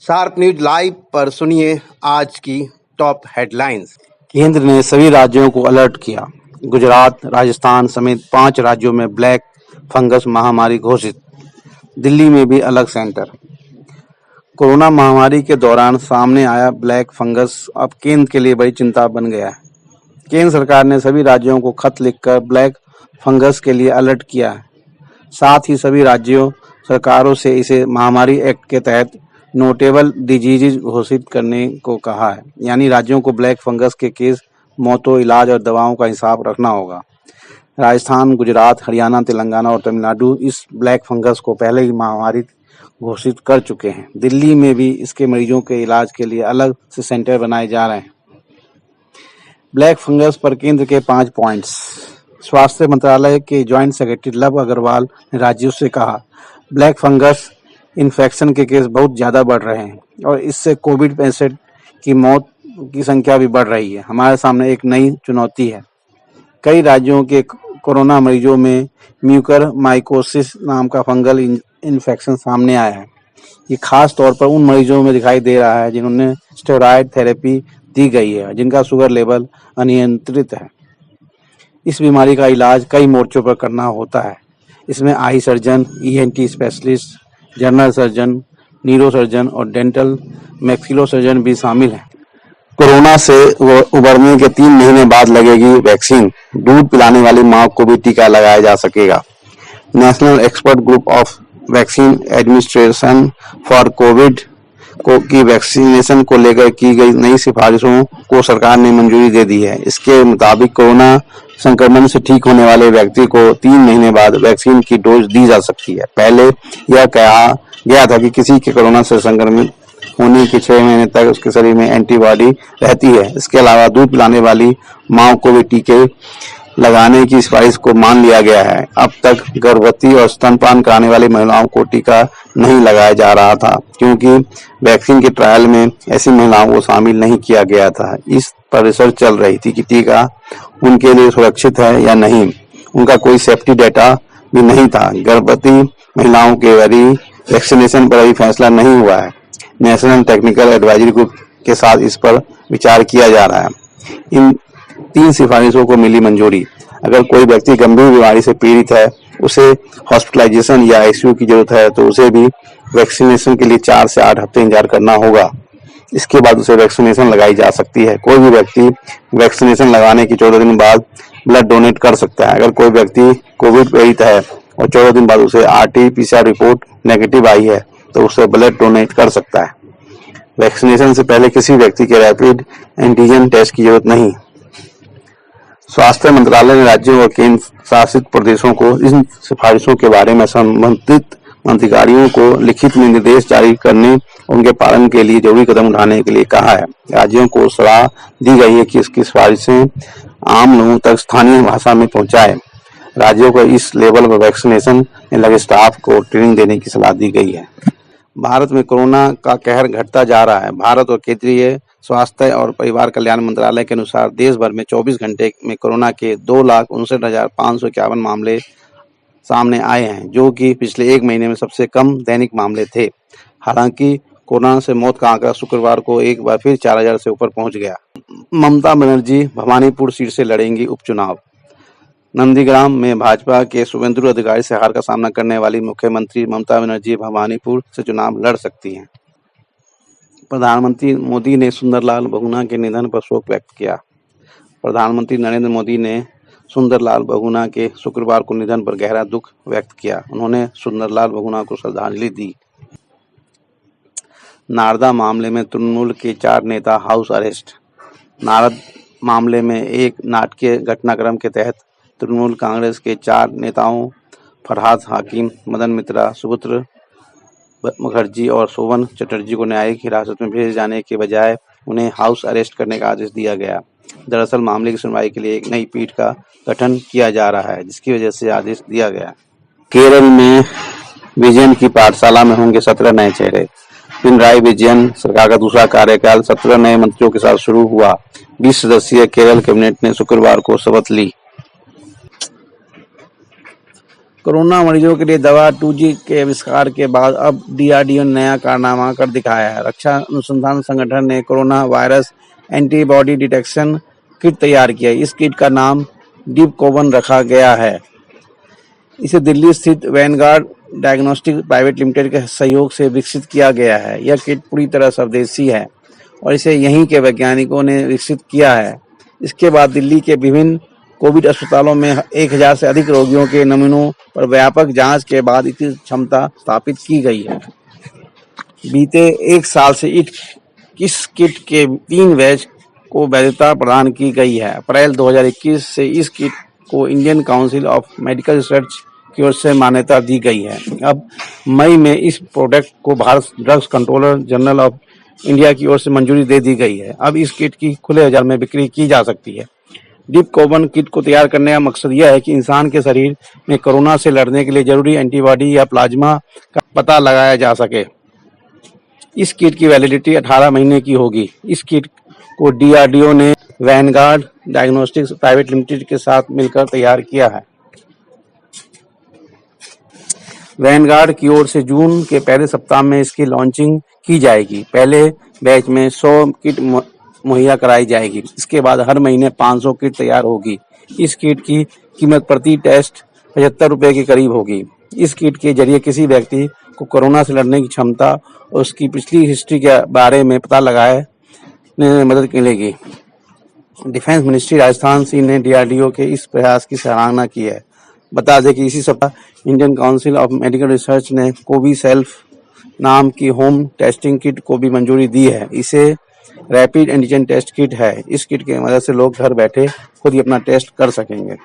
Sharp news live पर सुनिए आज की टॉप हेडलाइंस। केंद्र ने सभी राज्यों को अलर्ट किया। गुजरात, राजस्थान समेत 5 राज्यों में ब्लैक फंगस महामारी घोषित। दिल्ली में भी अलग सेंटर। कोरोना महामारी के दौरान सामने आया ब्लैक फंगस अब केंद्र के लिए बड़ी चिंता बन गया है। केंद्र सरकार ने सभी राज्यों को खत लिखकर ब्लैक फंगस के लिए अलर्ट किया है। साथ ही सभी राज्यों सरकारों से इसे महामारी एक्ट के तहत नोटेबल डिजीज घोषित करने को कहा है, यानी राज्यों को ब्लैक फंगस के केस, मौतों, इलाज और दवाओं का हिसाब रखना होगा। राजस्थान, गुजरात, हरियाणा, तेलंगाना और तमिलनाडु इस ब्लैक फंगस को पहले ही महामारी घोषित कर चुके हैं। दिल्ली में भी इसके मरीजों के इलाज के लिए अलग से सेंटर बनाए जा रहे हैं। ब्लैक फंगस पर केंद्र के 5 पॉइंट्स। स्वास्थ्य मंत्रालय के जॉइंट सेक्रेटरी लव अग्रवाल ने राज्यों से कहा, ब्लैक फंगस इन्फेक्शन के केस बहुत ज्यादा बढ़ रहे हैं और इससे कोविड पेशेंट की मौत की संख्या भी बढ़ रही है। हमारे सामने एक नई चुनौती है। कई राज्यों के कोरोना मरीजों में म्यूकरमाइकोसिस नाम का फंगल इन्फेक्शन सामने आया है। ये खास तौर पर उन मरीजों में दिखाई दे रहा है जिन्होंने स्टेरॉयड थेरेपी दी गई है, जिनका शुगर लेवल अनियंत्रित है। इस बीमारी का इलाज कई मोर्चों पर करना होता है। इसमें eye surgeon, ENT specialist, general surgeon, neuro surgeon और डेंटल मैक्सिलो सर्जन भी शामिल हैं। कोरोना से उबरने के 3 महीने बाद लगेगी वैक्सीन। दूध पिलाने वाली मां को भी टीका लगाया जा सकेगा। National expert group of vaccine administration for Covid की वैक्सीनेशन को लेकर की गई नई सिफारिशों को सरकार ने मंजूरी दे दी है। इसके मुताबिक कोरोना संक्रमण से ठीक होने वाले व्यक्ति को 3 महीने बाद वैक्सीन की डोज दी जा सकती है। पहले यह कहा गया था कि किसी के कोरोना से संक्रमित होने के 6 महीने तक उसके शरीर में एंटीबॉडी रहती है। इसके अलावा दूध पिलाने वाली मां को भी टीके लगाने की सिफारिश को मान लिया गया है। अब तक गर्भवती और स्तनपान कराने वाली महिलाओं को टीका नहीं लगाया जा रहा था, क्योंकि वैक्सीन के ट्रायल में ऐसी महिलाओं को शामिल नहीं किया गया था। इस पर रिसर्च चल रही थी कि टीका उनके लिए सुरक्षित है या नहीं। उनका कोई सेफ्टी डेटा भी नहीं था। गर्भवती महिलाओं के वैक्सीनेशन पर अभी फैसला नहीं हुआ है। नेशनल टेक्निकल एडवाइजरी ग्रुप के साथ इस पर विचार किया जा रहा है। इन 3 सिफारिशों को मिली मंजूरी। अगर कोई व्यक्ति गंभीर बीमारी से पीड़ित है, उसे हॉस्पिटलाइजेशन या आईसीयू की जरूरत है, तो उसे भी वैक्सीनेशन के लिए 4 से 8 हफ्ते इंतजार करना होगा। इसके बाद उसे वैक्सीनेशन लगाई जा सकती है। कोई भी व्यक्ति वैक्सीनेशन लगाने के 14 दिन बाद ब्लड डोनेट कर सकता है। अगर कोई व्यक्ति कोविड पीड़ित है और 14 दिन बाद उसे आरटी-पीसीआर रिपोर्ट नेगेटिव आई है, तो उसे ब्लड डोनेट कर सकता है। वैक्सीनेशन से पहले किसी व्यक्ति के रैपिड एंटीजन टेस्ट की जरूरत नहीं। स्वास्थ्य मंत्रालय ने राज्यों और केंद्र शासित प्रदेशों को इन सिफारिशों के बारे में संबंधित अधिकारियों को लिखित में निर्देश जारी करने और उनके पालन के लिए जरूरी कदम उठाने के लिए कहा है। राज्यों को सलाह दी गई है कि इसकी सिफारिशें आम लोगों तक स्थानीय भाषा में पहुंचाएं। राज्यों को इस लेवल पर वैक्सीनेशन में लगे स्टाफ को ट्रेनिंग देने की सलाह दी गई है। भारत में कोरोना का कहर घटता जा रहा है। भारत और केंद्रीय स्वास्थ्य और परिवार कल्याण मंत्रालय के अनुसार देश भर में 24 घंटे में कोरोना के 2,59,551 मामले सामने आए हैं, जो कि पिछले 1 महीने में सबसे कम दैनिक मामले थे। हालांकि कोरोना से मौत का आंकड़ा शुक्रवार को एक बार फिर 4,000 से ऊपर पहुंच गया। ममता बनर्जी भवानीपुर सीट से लड़ेंगी उपचुनाव। नंदीग्राम में भाजपा के शुभेंदु अधिकारी से हार का सामना करने वाली मुख्यमंत्री ममता बनर्जी भवानीपुर से चुनाव लड़ सकती हैं। प्रधानमंत्री मोदी ने सुंदरलाल बहुगुणा के निधन पर शोक व्यक्त किया। प्रधानमंत्री नरेंद्र मोदी ने सुंदरलाल बहुगुणा के शुक्रवार को निधन पर गहरा दुख व्यक्त किया। उन्होंने सुंदरलाल बहुगुणा को श्रद्धांजलि दी। नारदा मामले में तृणमूल के 4 नेता हाउस अरेस्ट। नारद मामले में एक नाटकीय घटनाक्रम के तहत तृणमूल कांग्रेस के 4 नेताओं फरहाद हाकिम, मदन मित्रा, सुपुत्र मुखर्जी और शोभन चटर्जी को न्यायिक हिरासत में भेजे जाने के बजाय उन्हें हाउस अरेस्ट करने का आदेश दिया गया। दरअसल मामले की सुनवाई के लिए एक नई पीठ का गठन किया जा रहा है, जिसकी वजह से आदेश दिया गया। केरल में विजयन की पाठशाला में होंगे 17 नए चेहरे। पिनराई विजयन सरकार का दूसरा कार्यकाल 17 नए मंत्रियों के साथ शुरू हुआ। 20 सदस्यीय केरल कैबिनेट ने शुक्रवार को शपथ ली। कोरोना मरीजों के लिए दवा 2G के आविष्कार के बाद अब डीआरडीओ ने नया कारनामा कर दिखाया है। रक्षा अनुसंधान संगठन ने corona virus antibody detection kit तैयार किया है। इस किट का नाम डीप कोवन रखा गया है। इसे दिल्ली स्थित वैनगार्ड डायग्नोस्टिक प्राइवेट लिमिटेड के सहयोग से विकसित किया गया है। यह किट पूरी तरह स्वदेशी है और इसे यहीं के वैज्ञानिकों ने विकसित किया है। इसके बाद दिल्ली के विभिन्न कोविड अस्पतालों में 1000 से अधिक रोगियों के नमूनों पर व्यापक जांच के बाद इसकी क्षमता स्थापित की गई है। बीते एक साल से इस किट के 3 बैच को वैधता प्रदान की गई है। अप्रैल 2021 से इस किट को Indian council of medical research की ओर से मान्यता दी गई है। अब मई में इस प्रोडक्ट को Bharat drugs controller general of India की ओर से मंजूरी दे दी गई है। अब इस किट की खुले बाजार में बिक्री की जा सकती है। डीप कोवन किट को तैयार करने का मकसद यह है कि इंसान के शरीर में कोरोना से लड़ने के लिए जरूरी एंटीबॉडी या प्लाज्मा का पता लगाया जा सके। इस किट की वैलिडिटी 18 महीने की होगी। इस किट को डीआरडीओ ने वैनगार्ड डायग्नोस्टिक्स प्राइवेट लिमिटेड के साथ मिलकर तैयार किया है। वैनगार्ड की ओर से जून के पहले सप्ताह में इसकी लॉन्चिंग की जाएगी। पहले बैच में 100 किट मुहैया कराई जाएगी। इसके बाद हर महीने 500 किट तैयार होगी। इस किट की कीमत प्रति टेस्ट 75 रुपए के करीब होगी। इस किट के जरिए किसी व्यक्ति को कोरोना से लड़ने की क्षमता और उसकी पिछली हिस्ट्री के बारे में पता लगाने में मदद मिलेगी। डिफेंस मिनिस्ट्री राजस्थान सिंह ने डीआरडीओ के इस प्रयास की सराहना की है। बता दें कि इसी सप्ताह Indian council of medical research ने कोविसेल्फ नाम की होम टेस्टिंग किट को भी मंजूरी दी है। इसे रैपिड एंटीजन टेस्ट किट है। इस किट की मदद से लोग घर बैठे खुद ही अपना टेस्ट कर सकेंगे।